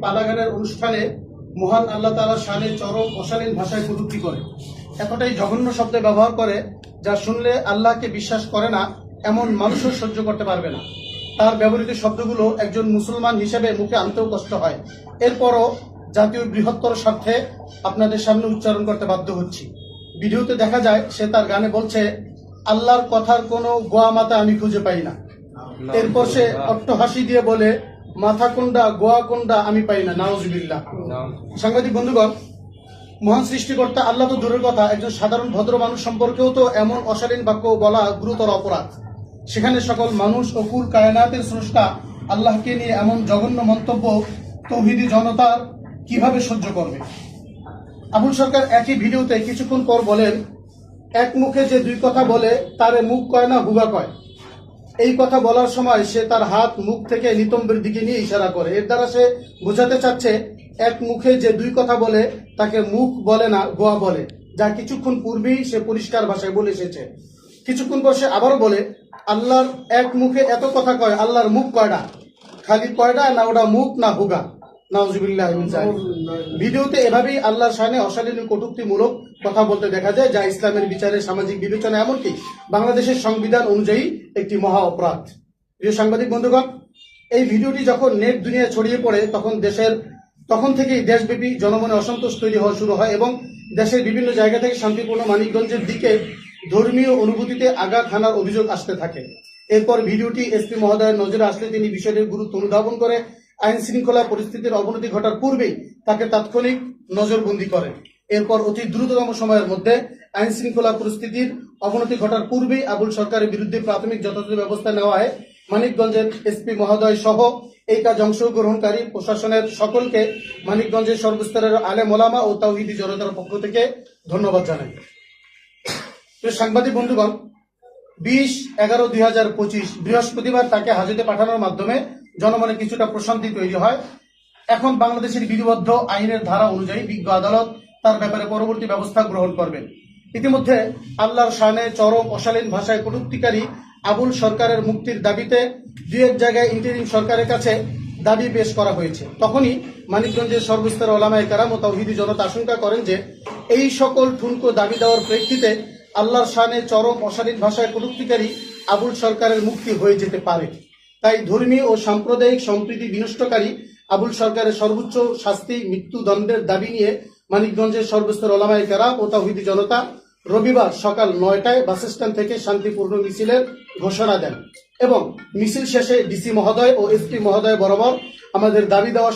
পালাগানের অনুষ্ঠানে মহান আল্লাহ তাআলার শানে চরম অশালীন ভাষায় কটূক্তি করে, এতটাই জঘন্য শব্দ ব্যবহার করে যা শুনলে আল্লাহকে বিশ্বাস করে না এমন মানুষও সহ্য করতে পারবে না। তার ব্যবহৃত শব্দগুলো একজন মুসলমান হিসেবে মুখে আনতেও কষ্ট হয়। এরপরও জাতীয় বৃহত্তর স্বার্থে আপনাদের সামনে উচ্চারণ করতে বাধ্য হচ্ছি। ভিডিওতে দেখা যায় সে তার গানে বলছে, আল্লাহর কথার কোনো গোয়া মাথা আমি খুঁজে পাই না। এরপর সে অট্টহাসি দিয়ে বলে, মাথা কোনটা গোয়া কোনটা আমি পাই না। নাউজুবিল্লাহ। সাংবাদিক বন্ধুগণ, মহান সৃষ্টিকর্তা আল্লাহ তো দূরের কথা, একজন সাধারণ ভদ্র মানুষ সম্পর্কেও তো এমন অশালীন বাক্য বলা গুরুতর অপরাধ। সেখানে সকল মানুষ ও কুল কায়নাতের স্রষ্টা আল্লাহকে নিয়ে এমন জঘন্য মন্তব্য তৌহিদি জনতার কিভাবে সহ্য করবে? আবুল সরকার একই ভিডিওতে কিছুক্ষণ পর বলেন, এক মুখে যে দুই কথা বলে তারে মুখ কয় না হুগা কয়। এই কথা বলার সময় সে তার হাত মুখ থেকে নিতম্বের দিকে নিয়ে ইশারা করে। এর দ্বারা সে বোঝাতে চাচ্ছে এক মুখে যে দুই কথা বলে তাকে মুখ বলে না গোয়া বলে, যা কিছুক্ষণ পূর্বেই সে পরিষ্কার ভাষায় বলে এসেছে। কিছুক্ষণ পর সে আবারও বলে, আল্লাহর এক মুখে এত কথা কয়, আল্লাহর মুখ কয়টা? খালি কয়টা না ওটা মুখ না হুগা? নাউজুবিল্লাহ। ভিডিওতে এভাবেই আল্লাহর শানে অশালীন কটূক্তিমূলক কথা বলতে দেখা যায়, যা ইসলামের বিচারে সামাজিক বিবেচনা এমনকি বাংলাদেশের সংবিধান অনুযায়ী একটি মহা অপরাধ। প্রিয় সাংবাদিক বন্ধুগণ, এই ভিডিওটি যখন নেট দুনিয়ায় ছড়িয়ে পড়ে তখন থেকেই দেশব্যাপী জনমনে অসন্তোষ তৈরি হওয়া শুরু হয় এবং দেশের বিভিন্ন জায়গা থেকে শান্তিপূর্ণ মানিকগঞ্জের দিকে ধর্মীয় অনুভূতিতে আঘাত হানার অভিযোগ আসতে থাকে। এরপর ভিডিওটি এসপি মহোদয়ের নজরে আসলে তিনি বিষয়টির গুরুত্ব অনুধাবন করে আইন শৃঙ্খলা পরিস্থিতির অবনতি ঘটার পূর্বেই তাকে তাৎক্ষণিক নজরবন্দি করেন। এরপর অতি দ্রুততম সময়ের মধ্যে আইন শৃঙ্খলা পরিস্থিতির অবনতি ঘটার পূর্বেই আবুল সরকারের বিরুদ্ধে প্রাথমিক যথাযথ ব্যবস্থা নেওয়া হয়। মানিকগঞ্জের এসপি মহোদয় সহ এই কাজ অংশগ্রহণকারী প্রশাসনের সকলকে মানিকগঞ্জের সর্বস্তরের আলেম ওলামা ও তাওহীদি জনতার পক্ষ থেকে ধন্যবাদ জানাই। সাংবাদিক বন্ধুগণ, 20/11/2025 বৃহস্পতিবার তাকে হাজতে পাঠানোর মাধ্যমে জনমনে কিছুটা প্রশান্তি তৈরি হয়। এখন বাংলাদেশের বিধিবদ্ধ আইনের ধারা অনুযায়ী বিজ্ঞ আদালত তার ব্যাপারে পরবর্তী ব্যবস্থা গ্রহণ করবেন। ইতিমধ্যে আল্লাহর শানে চরম অশালীন ভাষায় কটূক্তিকারী আবুল সরকারের মুক্তির দাবিতে দুই এক জায়গায় ইন্টারিম সরকারের কাছে দাবি পেশ করা হয়েছে। তখনই মানিকগঞ্জের সর্বস্তরের ওলামায়ে কেরাম ও তাওহীদি জনতা আশঙ্কা করেন যে এই সকল ঠুনকো দাবি দেওয়ার প্রেক্ষিতে আল্লাহর শানে চরম অশালীন ভাষায় কটূক্তিকারী আবুল সরকারের মুক্তি হয়ে যেতে পারে। তাই ধর্মীয় ও সাম্প্রদায়িক সম্প্রীতি বিনষ্টকারী আবুল সরকারের সর্বোচ্চ শাস্তি মৃত্যুদণ্ডের দাবি নিয়ে মানিকগঞ্জের সর্বস্তর ওলামায়ে কেরাম ও তাওহীদি জনতা রবিবার সকাল 9টায় বাসস্ট্যান্ড থেকে শান্তিপূর্ণ মিছিলের ঘোষণা দেন এবং মিছিল শেষে ডিসি মহোদয় ও এসপি মহোদয় বরাবর আমাদের দাবি দেওয়া